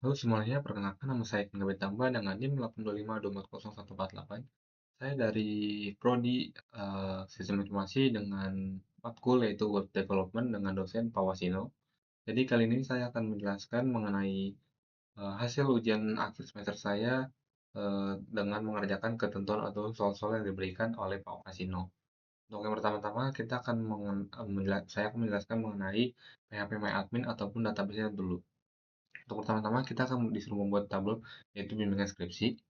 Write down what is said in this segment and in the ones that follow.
Halo semuanya, perkenalkan nama saya Kingga Betamba dengan NIM 825240148. Saya dari Prodi Sistem Informasi dengan matkul yaitu Web Development dengan dosen Pak Wasino. Jadi kali ini saya akan menjelaskan mengenai hasil ujian akhir semester saya dengan mengerjakan ketentuan atau soal-soal yang diberikan oleh Pak Wasino. Untuk yang pertama-tama kita akan saya akan menjelaskan mengenai PHP MyAdmin ataupun database dulu. Untuk pertama-tama kita akan disuruh membuat tabel yaitu bimbingan skripsi.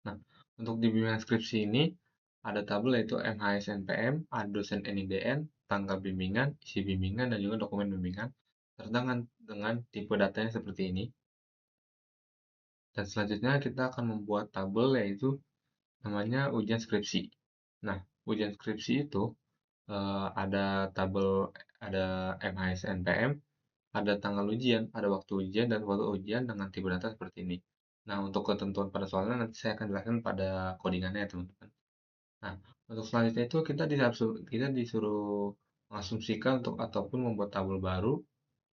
Nah, untuk di bimbingan skripsi ini ada tabel yaitu MHSNPM, ada dosen NIDN, tanggal bimbingan, isi bimbingan, dan juga dokumen bimbingan, serta dengan tipe datanya seperti ini. Dan selanjutnya kita akan membuat tabel yaitu namanya ujian skripsi. Nah, ujian skripsi itu ada tabel, ada MHSNPM, ada tanggal ujian, ada waktu ujian, dan waktu ujian dengan tipe data seperti ini. Nah, untuk ketentuan pada soalnya nanti saya akan jelaskan pada codingannya ya teman-teman. Nah, untuk selanjutnya itu kita disuruh mengasumsikan untuk ataupun membuat tabel baru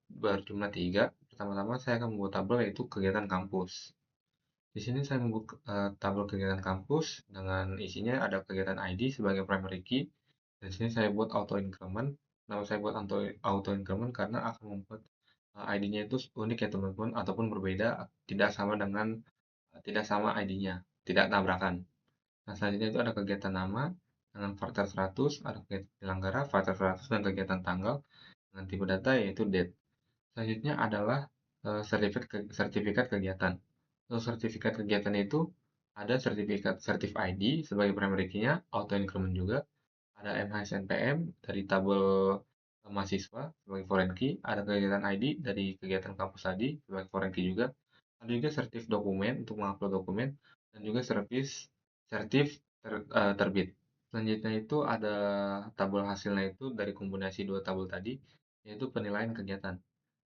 berjumlah 3. Pertama-tama saya akan membuat tabel yaitu kegiatan kampus. Di sini saya membuat tabel kegiatan kampus dengan isinya ada kegiatan ID sebagai primary key. Dan sini saya buat auto increment. Nama saya buat auto increment karena akan membuat ID-nya itu unik ya teman-teman ataupun berbeda, tidak sama ID-nya, tidak tabrakan. Nah, selanjutnya itu ada kegiatan nama dengan varchar 100, ada kegiatan penyelenggara varchar 100 dan kegiatan tanggal dengan tipe data yaitu date. Selanjutnya adalah sertifikat kegiatan. Untuk sertifikat kegiatan itu ada sertifikat Certif ID sebagai primary key-nya, auto increment juga, ada MHSNPM dari tabel mahasiswa sebagai foreign key, ada kegiatan ID dari kegiatan kampus tadi sebagai foreign key juga, ada juga sertif dokumen untuk mengupload dokumen, dan juga sertif terbit. Selanjutnya itu ada tabel hasilnya itu dari kombinasi dua tabel tadi, yaitu penilaian kegiatan.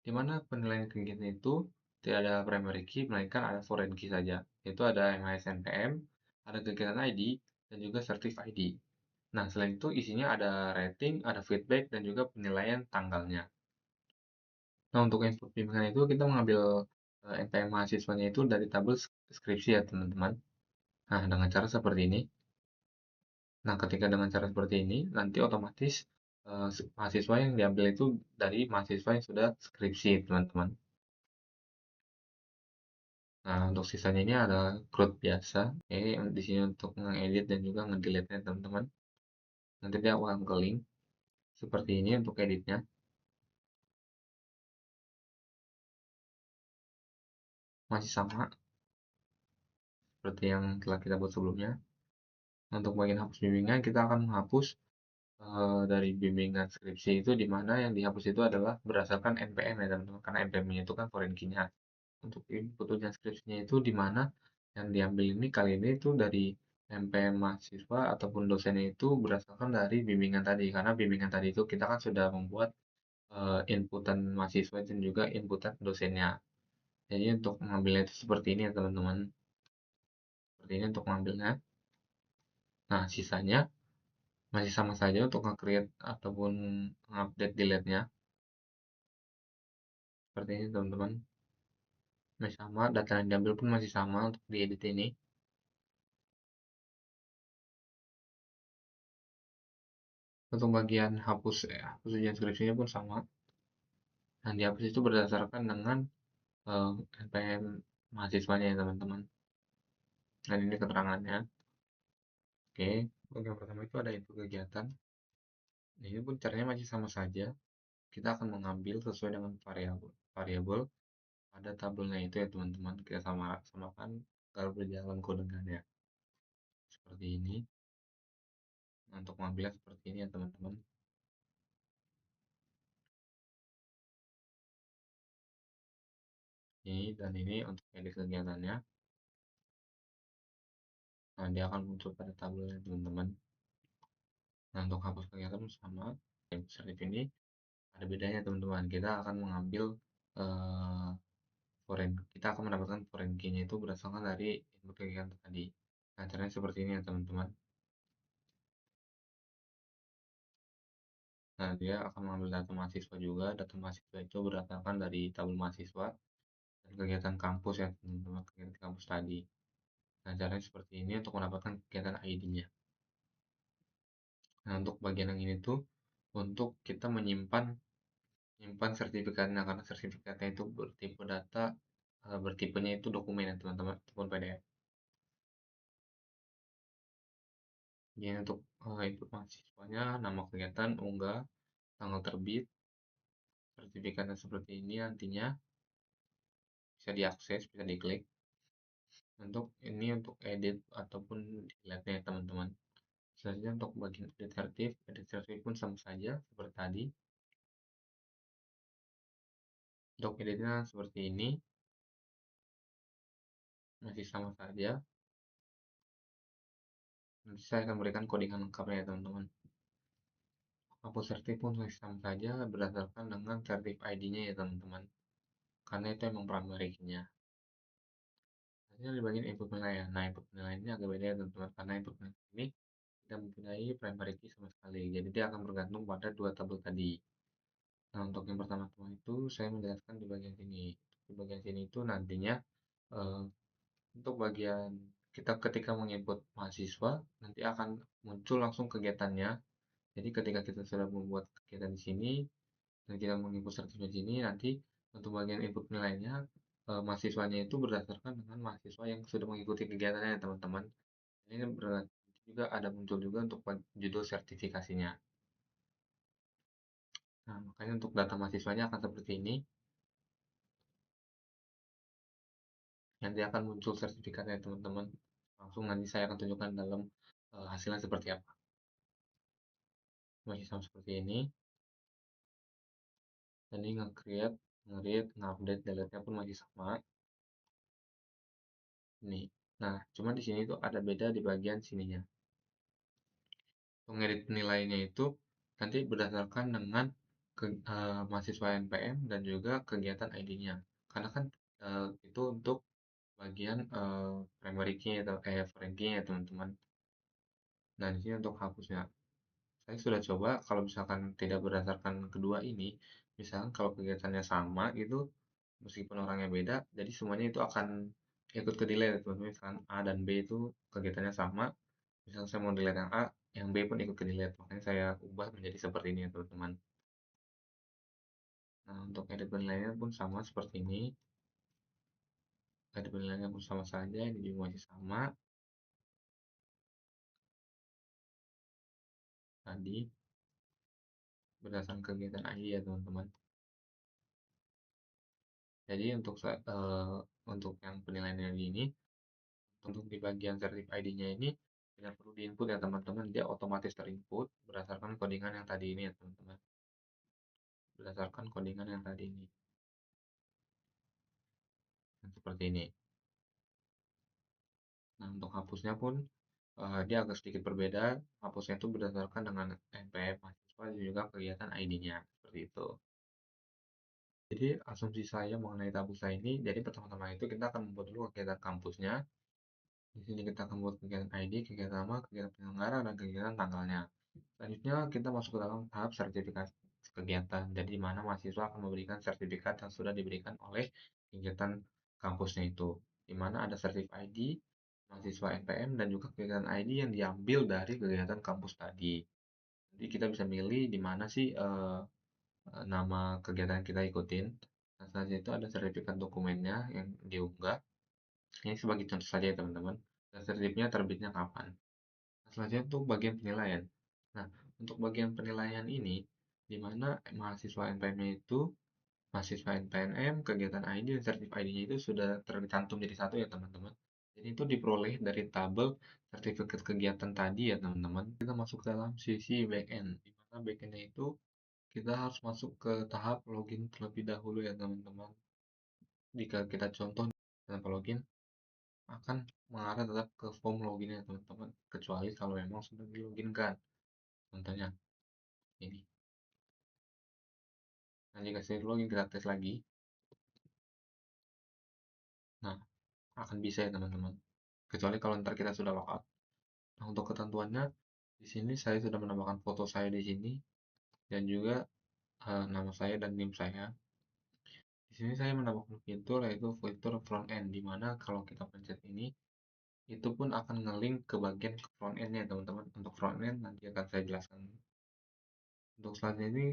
Di mana penilaian kegiatan itu tidak ada primary key, melainkan ada foreign key saja, yaitu ada MHSNPM, ada kegiatan ID, dan juga sertif ID. Nah, selain itu isinya ada rating, ada feedback, dan juga penilaian tanggalnya. Nah, untuk input bimbingan itu kita mengambil NPM mahasiswanya itu dari tabel skripsi ya, teman-teman. Nah, dengan cara seperti ini. Nah, ketika dengan cara seperti ini, nanti otomatis mahasiswa yang diambil itu dari mahasiswa yang sudah skripsi, teman-teman. Nah, untuk sisanya ini ada CRUD biasa. Oke, di sini untuk mengedit dan juga ngedelete-nya, teman-teman. Nanti dia akan ke link seperti ini untuk editnya. Masih sama seperti yang telah kita buat sebelumnya. Untuk bagian hapus bimbingan, kita akan menghapus dari bimbingan skripsi itu di mana yang dihapus itu adalah berdasarkan NPM ya teman-teman, karena NPM-nya itu kan foreign key-nya. Untuk input ujian skripsinya itu di mana yang diambil ini kali ini itu dari NPM mahasiswa ataupun dosennya itu berdasarkan dari bimbingan tadi, karena bimbingan tadi itu kita kan sudah membuat inputan mahasiswa dan juga inputan dosennya. Jadi untuk mengambilnya itu seperti ini ya teman-teman. Seperti ini untuk mengambilnya. Nah, sisanya masih sama saja untuk nge-create ataupun update delete-nya. Seperti ini teman-teman. Masih sama, data yang diambil pun masih sama untuk diedit ini. Untuk bagian hapus ujian skripsinya pun sama. Yang dihapus itu berdasarkan dengan NPM mahasiswanya ya teman-teman. Dan ini keterangannya. Oke, untuk yang pertama itu ada info kegiatan. Nah, ini pun caranya masih sama saja. Kita akan mengambil sesuai dengan variabel pada tabelnya itu ya teman-teman. Kita samakan agar berjalan kodengannya. Seperti ini. Nah, untuk mengambilnya seperti ini ya teman-teman. Ini dan ini untuk edit kegiatannya. Nah, dia akan muncul pada tabelnya teman-teman. Nah, untuk hapus kegiatan sama. Sertif ini ada bedanya teman-teman. Kita akan mengambil eh, kita akan mendapatkan foreign key-nya itu berdasarkan dari input kegiatan tadi. Nah, caranya seperti ini ya teman-teman. Nah, dia akan mengambil data mahasiswa juga. Data mahasiswa itu berdasarkan dari tabel mahasiswa. dan kegiatan kampus ya teman-teman, kegiatan kampus tadi. Nah, caranya seperti ini untuk mendapatkan kegiatan ID-nya. Nah, untuk bagian yang ini tuh untuk kita menyimpan menyimpan sertifikatnya, karena sertifikatnya itu bertipe data, bertipenya itu dokumen ya teman-teman, ataupun PDF. Jadi untuk input mahasiswanya, nama kegiatan, unggah, tanggal terbit, sertifikatnya seperti ini nantinya bisa diakses, bisa diklik. Untuk ini untuk edit ataupun delete ya teman-teman. Selanjutnya untuk bagian edit sertif pun sama saja seperti tadi. Untuk editnya seperti ini, masih sama saja. Nanti saya akan berikan codingan lengkapnya ya teman-teman. Hapus sertif pun masih sama saja berdasarkan dengan sertif ID-nya ya teman-teman. Karena itu emang primary key-nya. Selanjutnya di bagian input penilaian. Nah, input penilaian ini agak beda ya teman-teman, karena input penilaian ini tidak mempunyai primary key sama sekali. Jadi dia akan bergantung pada dua tabel tadi. Nah, untuk yang pertama-tama itu saya menjelaskan di bagian sini. Di bagian sini itu nantinya eh, untuk bagian kita ketika menginput mahasiswa nanti akan muncul langsung kegiatannya. Jadi ketika kita sudah membuat kegiatan di sini dan kita menginput sertifikat di sini, nanti untuk bagian input nilainya mahasiswanya itu berdasarkan dengan mahasiswa yang sudah mengikuti kegiatannya teman-teman. Ini berarti juga ada muncul juga untuk judul sertifikasinya. Nah, makanya untuk data mahasiswanya akan seperti ini. Nanti akan muncul sertifikatnya teman-teman. Langsung nanti saya akan tunjukkan dalam hasilnya seperti apa. Masih sama seperti ini. Tadi nge-create, nge-read, nge-update, delete-nya pun masih sama. Ini. Nah, cuma di sini tuh ada beda di bagian sininya. Pengedit penilaiannya itu nanti berdasarkan dengan mahasiswa NPM dan juga kegiatan ID-nya. Karena kan itu untuk bagian primary key atau foreign key ya teman-teman. Nah, di sini untuk hapusnya. Saya sudah coba kalau misalkan tidak berdasarkan kedua ini, misalkan kalau kegiatannya sama gitu, meskipun orangnya beda, jadi semuanya itu akan ikut ke delete teman-teman. Misalkan A dan B itu kegiatannya sama, misalkan saya mau delete yang A, yang B pun ikut ke delete. Makanya saya ubah menjadi seperti ini ya teman-teman. Nah, untuk edit penilaiannya pun sama seperti ini. Edit penilaiannya pun sama saja, ini juga masih sama. Tadi berdasarkan kegiatan ID ya teman-teman. Jadi untuk yang penilaian ini, untuk di bagian sertif ID-nya ini tidak perlu diinput ya teman-teman, dia otomatis terinput berdasarkan codingan yang tadi ini ya teman-teman. Berdasarkan codingan yang tadi ini. Nah, seperti ini. Nah, untuk hapusnya pun dia agak sedikit berbeda. Hapusnya itu berdasarkan dengan NPM mahasiswa dan juga kegiatan ID-nya. Seperti itu. Jadi asumsi saya mengenai tabulsa ini, jadi pertama-tama itu kita akan membuat dulu kegiatan kampusnya. Di sini kita akan buat kegiatan ID, kegiatan nama, kegiatan penyelenggara, dan kegiatan tanggalnya. Selanjutnya kita masuk ke dalam tahap sertifikasi kegiatan. Jadi di mana mahasiswa akan memberikan sertifikat yang sudah diberikan oleh kegiatan kampusnya itu. Di mana ada sertif ID, mahasiswa NPM, dan juga kegiatan ID yang diambil dari kegiatan kampus tadi. Jadi kita bisa milih di mana sih nama kegiatan yang kita ikutin. Nah, selanjutnya itu ada sertifikat dokumennya yang diunggah. Ini sebagai contoh saja ya teman-teman. Dan sertifikatnya terbitnya kapan. Nah, selanjutnya itu bagian penilaian. Nah, untuk bagian penilaian ini, di mana mahasiswa NPM-nya itu, mahasiswa NPM, kegiatan ID, dan sertif ID-nya itu sudah tercantum jadi satu ya teman-teman. Jadi itu diperoleh dari tabel sertifikat kegiatan tadi ya teman-teman. Kita masuk ke dalam sisi backend, di mana backend-nya itu kita harus masuk ke tahap login terlebih dahulu ya teman-teman. Jika kita contoh tanpa login, akan mengarah tetap ke form login ya teman-teman. Kecuali kalau memang sudah di login kan. Contohnya ini. Nah, jika saya login kita tes lagi. Nah, akan bisa ya teman-teman. Kecuali kalau ntar kita sudah logout. Nah, untuk ketentuannya di sini saya sudah menambahkan foto saya di sini dan juga nama saya dan NIM saya. Di sini saya menambahkan fitur yaitu fitur front end, di mana kalau kita pencet ini, itu pun akan nge-link ke bagian ke front end-nya teman-teman. Untuk front end nanti akan saya jelaskan. Untuk selanjutnya ini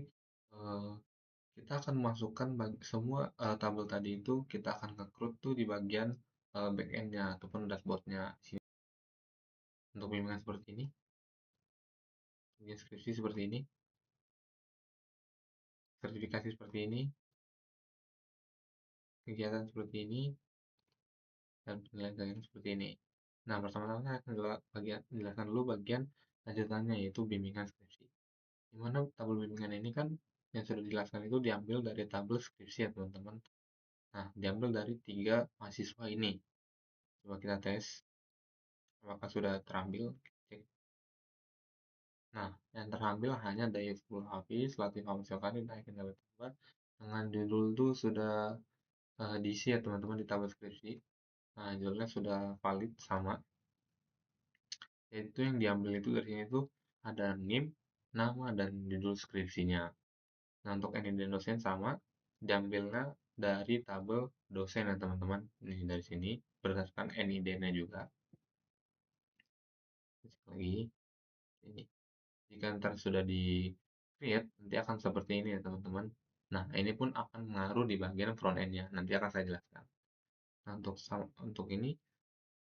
eh, kita akan masukkan semua tabel tadi itu kita akan nge-CRUD tuh di bagian back end-nya ataupun dashboard-nya. Sini untuk bimbingan seperti ini, deskripsi seperti ini, sertifikasi seperti ini, kegiatan seperti ini, dan penilaian seperti ini. Nah, pertama-tama saya akan jelaskan dulu bagian lanjutannya yaitu bimbingan skripsi. Di mana tabel bimbingan ini kan yang sudah dijelaskan itu diambil dari tabel skripsi ya teman-teman. Nah, diambil dari 3 mahasiswa ini. Coba kita tes apakah sudah terambil. Cek. Nah, yang terambil hanya Dayeful Hafiz, Latif Ahmad Syafari, dan Aikin Dapat Akbar. Dengan judul itu sudah diisi ya teman-teman di tabel skripsi. Nah, judulnya sudah valid sama. Yaitu yang diambil itu dari sini tuh ada NIM, nama, dan judul skripsinya. Nah, untuk NID dosen sama, diambilnya dari tabel dosen ya teman-teman. Ini dari sini, berdasarkan NID-nya juga. Lagi, ini. Jika ntar sudah di create, nanti akan seperti ini ya teman-teman. Nah, ini pun akan mengaruh di bagian front end-nya. Nanti akan saya jelaskan. Nah, untuk ini,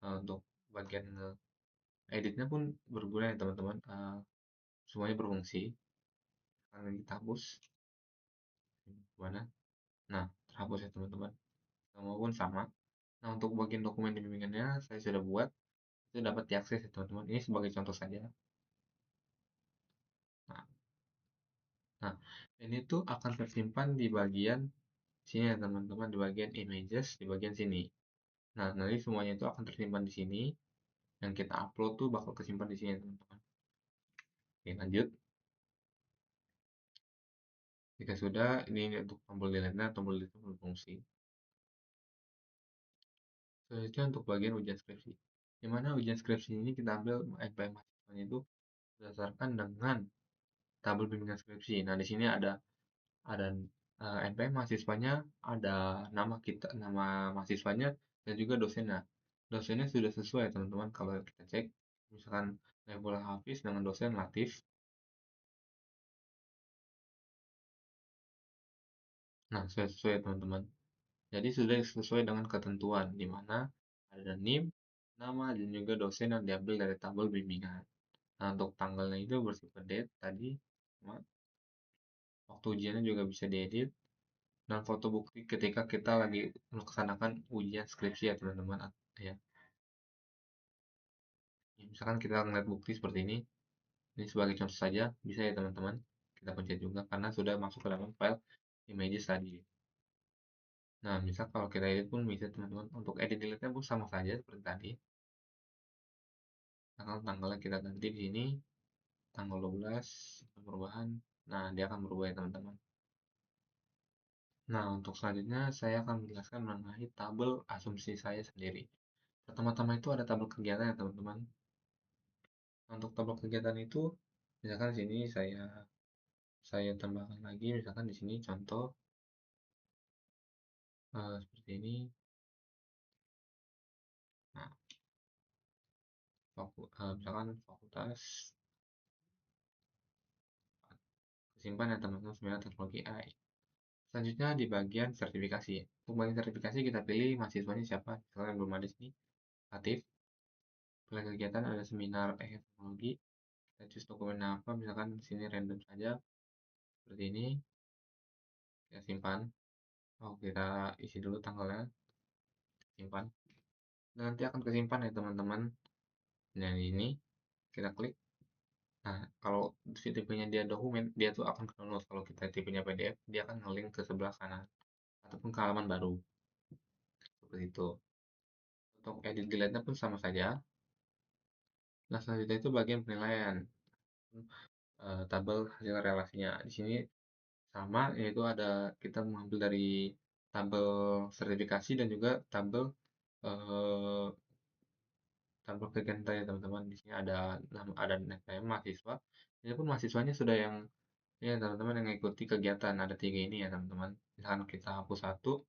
untuk bagian editnya pun berguna ya teman-teman. Semuanya berfungsi. Akan kita hapus. Mana? Nah, terhapus ya teman-teman. Maupun sama. Nah, untuk bagian dokumen bimbingannya saya sudah buat. Itu dapat diakses ya teman-teman. Ini sebagai contoh saja. Nah, nah, ini tuh akan tersimpan di bagian sini ya teman-teman, di bagian images, di bagian sini. Nah, nanti semuanya itu akan tersimpan di sini. Yang kita upload tuh bakal kesimpan di sini ya teman-teman. Oke, lanjut. Jika sudah, ini untuk tombol delete-nya, tombol delete berfungsi. Selanjutnya untuk bagian ujian skripsi. Di mana ujian skripsi ini kita ambil NPM mahasiswanya itu berdasarkan dengan tabel bimbingan skripsi. Nah, di sini ada NPM mahasiswanya, ada nama kita, nama mahasiswanya, dan juga dosennya. Dosennya sudah sesuai teman-teman kalau kita cek, misalkan Naifullah Hafiz dengan dosen Latif. Nah, sudah sesuai teman-teman. Jadi sudah sesuai dengan ketentuan di mana ada NIM, nama, dan juga dosen yang diambil dari tabel bimbingan. Nah, untuk tanggalnya itu bersifat date tadi, waktu ujiannya juga bisa diedit, dan foto bukti ketika kita lagi melaksanakan ujian skripsi ya teman-teman ya. Misalkan kita ngeliat bukti seperti ini sebagai contoh saja bisa ya teman-teman kita pencet juga karena sudah masuk ke dalam file images tadi. Nah, misal kalau kita edit pun bisa teman-teman, untuk edit delete-nya pun sama saja seperti tadi. Tanggalnya kita ganti di sini tanggal 12 perubahan. Nah, dia akan berubah ya teman-teman. Nah, untuk selanjutnya saya akan menjelaskan mengenai tabel asumsi saya sendiri. Pertama-tama itu ada tabel kegiatan ya teman-teman. Untuk tabel kegiatan itu, misalkan di sini saya tambahkan lagi, misalkan di sini contoh seperti ini. Nah, misalkan fakultas kesimpan ya teman-teman sebenarnya teknologi AI. Selanjutnya di bagian sertifikasi. Untuk bagian sertifikasi kita pilih mahasiswanya siapa. Misalkan belum ada di sini, aktif. Pilih kegiatan ada seminar teknologi. Kita choose dokumen apa, misalkan di sini random saja seperti ini. Kita simpan. Oh, kita isi dulu tanggalnya, simpan. Dan nanti akan kesimpan ya teman-teman. Nah, ini kita klik. Nah, kalau si tipenya dia dokumen, dia tuh akan download. Kalau kita tipenya PDF, dia akan nge-link ke sebelah kanan ataupun ke halaman baru. Seperti itu. Untuk edit delete-nya pun sama saja. Nah, selanjutnya itu bagian penilaian. Tabel hasil relasinya. Di sini sama, yaitu ada kita mengambil dari tabel sertifikasi dan juga tabel eh, tabel kegiatan ya teman-teman. Di sini ada nama ada NPM mahasiswa. Ini pun mahasiswanya sudah yang Ya, teman-teman yang mengikuti kegiatan ada 3 ini ya, teman-teman. Misalkan kita hapus satu,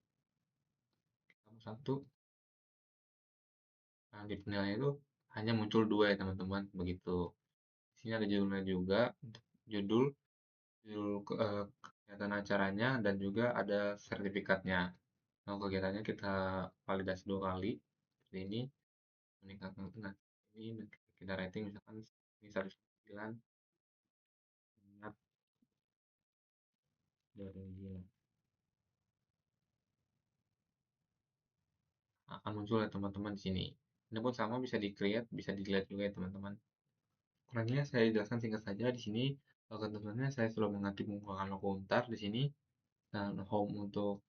nah di penilaian itu hanya muncul 2 ya, teman-teman. Begitu. Di sini ada judulnya juga, untuk judul, kegiatan acaranya, dan juga ada sertifikatnya. Nah, kegiatannya kita validasi 2 kali, seperti ini, meningkatkan nah, ini dan kita rating misalkan ini 109, minat 2009. Akan muncul ya teman-teman di sini. Ini pun sama bisa di-create, bisa dilihat juga ya teman-teman. Kurangnya saya jelaskan singkat saja di sini. Ketentuannya saya sudah menggunakan logo Untar di sini dan home untuk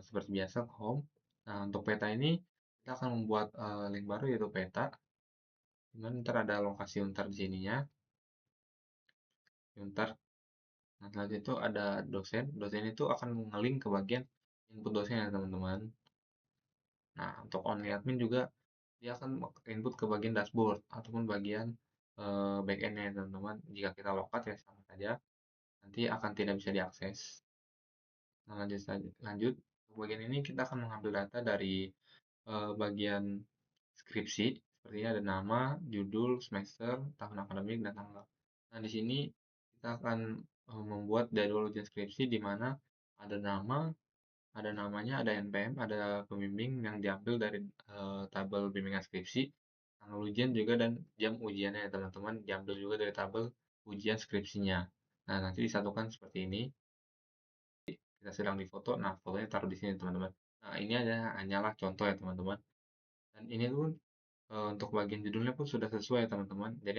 seperti biasa home. Nah, untuk peta ini kita akan membuat link baru yaitu peta. Kemudian ntar ada lokasi Untar di sininya. Untar. Nah, selanjutnya itu ada dosen. Dosen itu akan nge-link ke bagian input dosen ya teman-teman. Nah, untuk only admin juga dia akan input ke bagian dashboard ataupun bagian backend-nya ya teman-teman. Jika kita logout ya sama saja, nanti akan tidak bisa diakses. Nah, lanjut. Untuk bagian ini kita akan mengambil data dari bagian skripsi, sepertinya ada nama, judul, semester, tahun akademik, dan tanggal. Nah, di sini kita akan membuat jadwal ujian skripsi di mana ada nama, ada namanya, ada NPM, ada pembimbing yang diambil dari tabel bimbingan skripsi, tanggal ujian juga dan jam ujiannya ya teman-teman, diambil juga dari tabel ujian skripsinya. Nah, nanti disatukan seperti ini. Kita sedang difoto, nah fotonya taruh di sini teman-teman. Nah, ini hanyalah contoh ya teman-teman. Dan ini pun untuk bagian judulnya pun sudah sesuai ya teman-teman. Jadi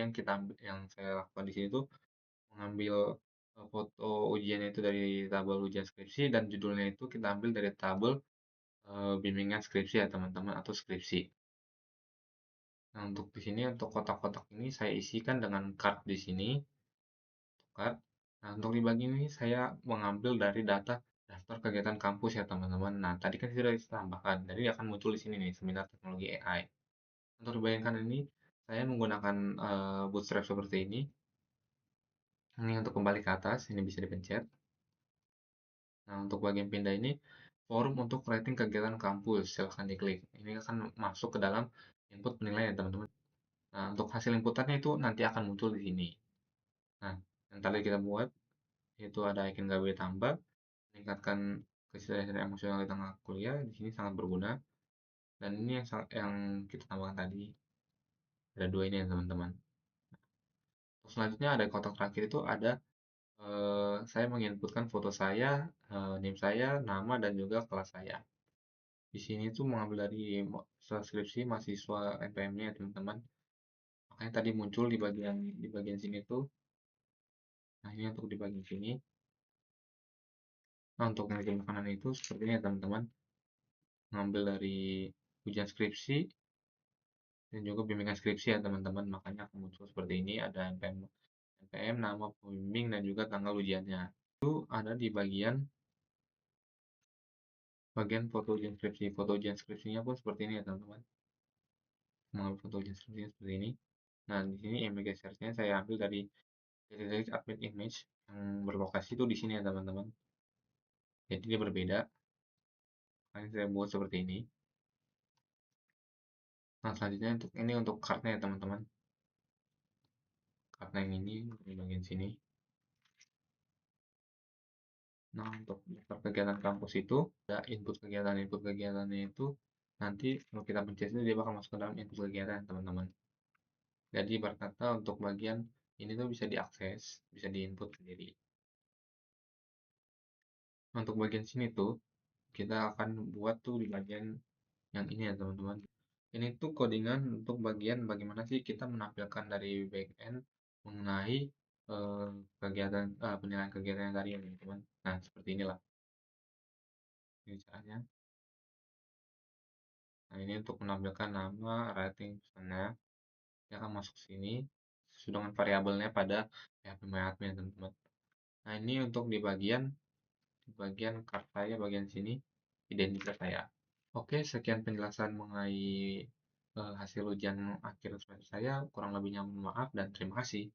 yang saya lakukan di sini tuh mengambil foto ujiannya itu dari tabel ujian skripsi dan judulnya itu kita ambil dari tabel bimbingan skripsi ya teman-teman atau skripsi. Nah, untuk di sini untuk kotak-kotak ini saya isikan dengan card di sini, card. Nah, untuk di bagian ini saya mengambil dari data daftar kegiatan kampus ya teman-teman. Nah, tadi kan sudah ditambahkan, jadi akan muncul di sini nih seminar teknologi AI. Untuk di bagian kanan ini saya menggunakan bootstrap seperti ini. Ini untuk kembali ke atas, ini bisa dipencet. Nah, untuk bagian pindah ini forum untuk rating kegiatan kampus, silahkan diklik. Ini akan masuk ke dalam input penilaian teman-teman. Nah, untuk hasil inputannya itu nanti akan muncul di sini. Nah, yang tadi kita buat itu ada icon gawe tambah, meningkatkan kesadaran emosional di tengah kuliah, di sini sangat berguna. Dan ini yang kita tambahkan tadi, ada 2 ini ya teman-teman. Terus selanjutnya ada kotak terakhir itu ada saya menginputkan foto saya, NIM saya, nama, dan juga kelas saya. Di sini tuh mengambil dari skripsi mahasiswa NPM-nya ya teman-teman. Makanya tadi muncul di bagian sini tuh. Nah, ini untuk di bagian sini. Nah, untuk yang di kanan itu seperti ini ya teman-teman. Mengambil dari ujian skripsi dan juga bimbingan skripsi ya teman-teman. Makanya akan muncul seperti ini. Ada NPM, nama pembimbing, dan juga tanggal ujiannya. Itu ada di bagian foto ujian skripsi. Foto ujian skripsinya pun seperti ini ya teman-teman. Mengambil foto ujian skripsinya seperti ini. Nah, di sini image search-nya saya ambil dari admin image yang berlokasi itu di sini ya teman-teman. Jadi dia berbeda. Makanya saya buat seperti ini. Nah, selanjutnya untuk card-nya ya teman-teman. Card yang ini di bagian sini. Nah, untuk daftar kegiatan kampus itu ada input kegiatannya itu nanti kalau kita pencet itu dia bakal masuk ke dalam input kegiatan teman-teman. Jadi berkata untuk bagian ini tuh bisa diakses, bisa diinput sendiri. Untuk bagian sini tuh kita akan buat tuh di bagian yang ini ya teman-teman. Ini tuh codingan untuk bagian bagaimana sih kita menampilkan dari backend mengenai penilaian kegiatan yang tadi ya teman-teman. Nah, seperti inilah ini caranya. Nah, ini untuk menampilkan nama, rating, pesannya. Dia akan masuk sini sesuai dengan variabelnya pada PHP MyAdmin teman-teman. Nah, ini untuk di bagian card saya bagian sini identitas saya. Oke, sekian penjelasan mengenai hasil ujian akhir semester saya. Kurang lebihnya mohon maaf dan terima kasih.